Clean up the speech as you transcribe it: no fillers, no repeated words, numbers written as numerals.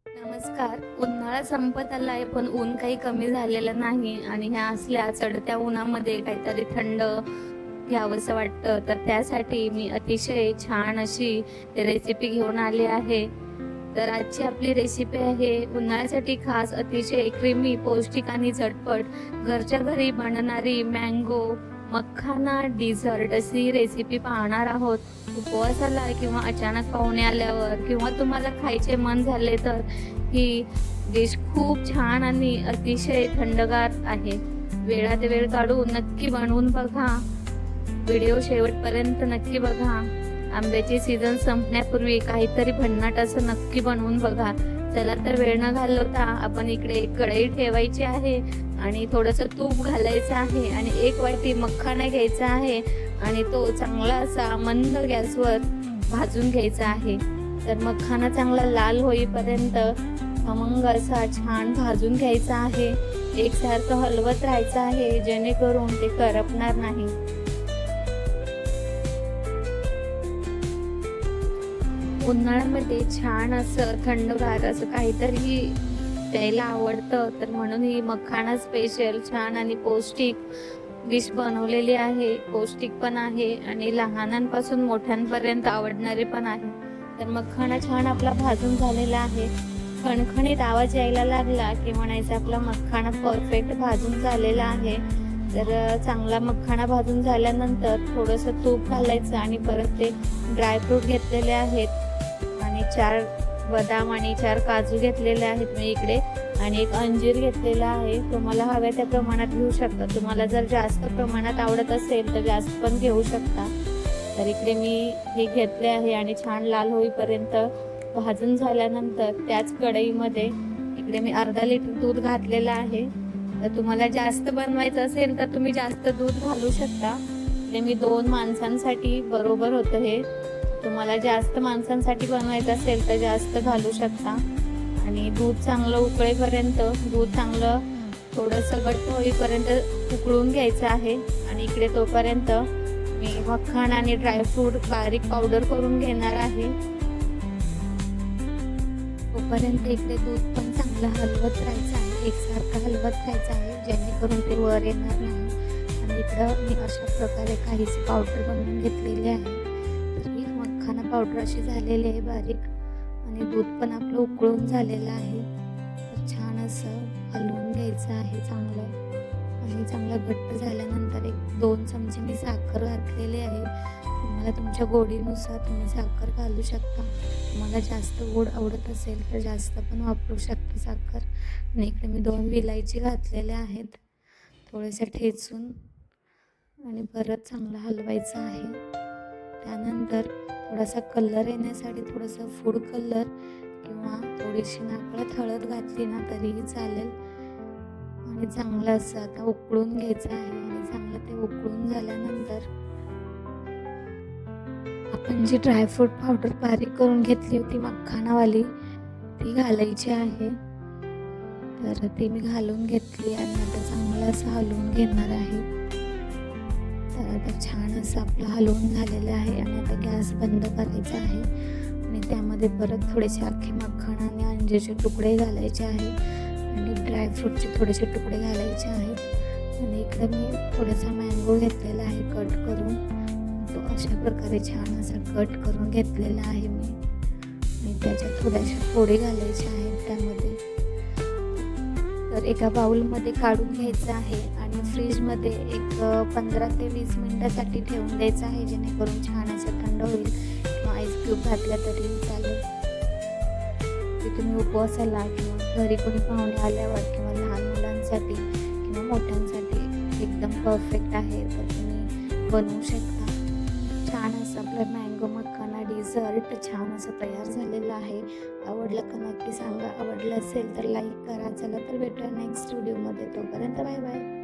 नमस्कार. उन्हाळा संपत आलाय, पण ऊन काही कमी झालेलं नाही आणि ह्या असल्या चढत्या उन्हामध्ये काहीतरी थंड घ्यावंसं वाटतं. तर त्यासाठी मी अतिशय छान अशी रेसिपी घेऊन आली आहे. तर आजची आपली रेसिपी आहे उन्हाळ्यासाठी खास अतिशय क्रीमी, पौष्टिक आणि झटपट घरच्या घरी बनणारी मँगो मखाना डिझर्ट अशी रेसिपी पाहणार आहोत. उपवासाला किंवा अचानक पाहुणे आल्यावर किंवा तुम्हाला खायचे मन झाले तर ही डिश खूप छान आणि अतिशय थंडगार आहे. वेळात वेळ काढून नक्की बनवून बघा. व्हिडिओ शेवटपर्यंत नक्की बघा. आंब्याची सीझन संपण्यापूर्वी काहीतरी भन्नाट असं नक्की बनवून बघा. चला तर वेळ न घालवता आपण इकडे एक कढई ठेवायची आहे आणि थोडंसं तूप घालायचं आहे आणि एक वाटी मखाना घ्यायचा आहे आणि तो चांगला असा मंद गॅसवर भाजून घ्यायचा आहे. तर मखाना चांगला लाल होईपर्यंत खमंग असा छान भाजून घ्यायचा आहे. एकसारखं हलवत राहायचं आहे जेणेकरून ते करपणार नाही. उन्हाळ्यामध्ये छान असं थंडगार असं काहीतरी प्यायला आवडतं, तर म्हणून ही मखाना स्पेशल छान आणि पौष्टिक डिश बनवलेली आहे. पौष्टिक पण आहे आणि लहानांपासून मोठ्यांपर्यंत आवडणारे पण आहे. तर मखाना छान आपला भाजून झालेला आहे. खणखणीत आवाज यायला लागला की म्हणायचं आपला मखाना परफेक्ट भाजून झालेला आहे. तर चांगला मखाना भाजून झाल्यानंतर थोडंसं तूप घालायचं आणि परत ते ड्रायफ्रूट घेतलेले आहेत आणि 4 बदाम आणि 4 काजू घेतलेले आहेत मी इकडे आणि एक अंजीर घेतलेला आहे. तुम्हाला हव्या त्या प्रमाणात घेऊ शकता. तुम्हाला जर जास्त प्रमाणात आवडत असेल तर जास्त पण घेऊ शकता. तर इकडे मी हे घेतले आहे आणि छान लाल होईपर्यंत भाजून झाल्यानंतर त्याच कढईमध्ये इकडे मी अर्धा लिटर दूध घातलेलं आहे. तर तुम्हाला जास्त बनवायचं असेल तर तुम्ही जास्त दूध घालू शकता. इकडे मी 2 माणसांसाठी बरोबर होतं हे. तुम्हाला जास्त माणसांसाठी बनवायचं असेल तर जास्त घालू शकता. आणि दूध चांगलं उकळेपर्यंत दूध चांगलं थोडंसं घट्ट होईपर्यंत उकळून घ्यायचं आहे. आणि इकडे तोपर्यंत मी मखाना आणि ड्रायफ्रूट बारीक पावडर करून घेणार आहे. तोपर्यंत इकडे दूध पण चांगलं हलवत राहायचं आहे, एकसारखं हलवत राहायचं आहे जेणेकरून ते वर येणार नाही. आणि इकडं मी अशा प्रकारे काहीच पावडर बनवून घेतलेली आहे. मखाना पावडर अशी झालेली आहे बारीक आणि दूध पण आपलं उकळून झालेलं आहे. तर छान असं हलवून घ्यायचं आहे चांगलं आणि चांगलं घट्ट झाल्यानंतर 1-2 चमचे मी साखर घातलेली आहे. तुम्हाला तुमच्या गोडीनुसार तुम्ही साखर घालू शकता. तुम्हाला जास्त गोड आवडत असेल तर जास्त पण वापरू शकता साखर. आणि इकडे मी 2 विलायची घातलेल्या आहेत थोडेसे ठेचून आणि परत चांगलं हलवायचं आहे. त्यानंतर थोडासा कलर येण्यासाठी थोडंसं फूड कलर किंवा थोडीशी नकळत हळद घातली ना तरीही चालेल. आणि चांगलं असं आता उकळून घ्यायचं आहे आणि चांगलं ते उकळून झाल्यानंतर आपण जी ड्रायफ्रूट पावडर बारीक करून घेतली होती मखानावाली ती घालायची आहे. तर ती मी घालून घेतली आणि आता चांगलं असं हलवून घेणार आहे. तर आता छान असं आपलं हलवून झालेलं आहे आणि आता गॅस बंद करायचा आहे. आणि त्यामध्ये परत थोडेसे अख्खे मखाना आणि अंजीरचे तुकडे घालायचे आहेत आणि ड्रायफ्रूटचे थोडेसे तुकडे घालायचे आहेत. आणि इकडे मी थोडासा मँगो घेतलेला आहे कट करून. तो अशा प्रकारे छान असा कट करून घेतलेला आहे मी. आणि त्याच्यात थोड्याशा फोडी घालायच्या आहेत त्यामध्ये. तर एका बाउलमध्ये काढून घ्यायचं आहे आणि फ्रीजमध्ये एक 15 ते 20 मिनिटासाठी ठेवून द्यायचं आहे जेणेकरून छान असं थंड होईल. किंवा आईस क्यूब घातल्या तरी चालेल. ते तुम्ही उपवासाला किंवा घरी कोणी पाहुणे आल्यावर किंवा लहान मुलांसाठी किंवा मोठ्यांसाठी एकदम परफेक्ट आहे. तर तुम्ही बनवू शकता. छान असं आपलं मँगो मखाना डिझर्ट छान असं तयार झालेलं आहे. आवडलं का नक्की सांगा. आवडलं असेल तर लाईक करा. चला तर भेटूया नेक्स्ट व्हिडिओमध्ये. तोपर्यंत बाय बाय.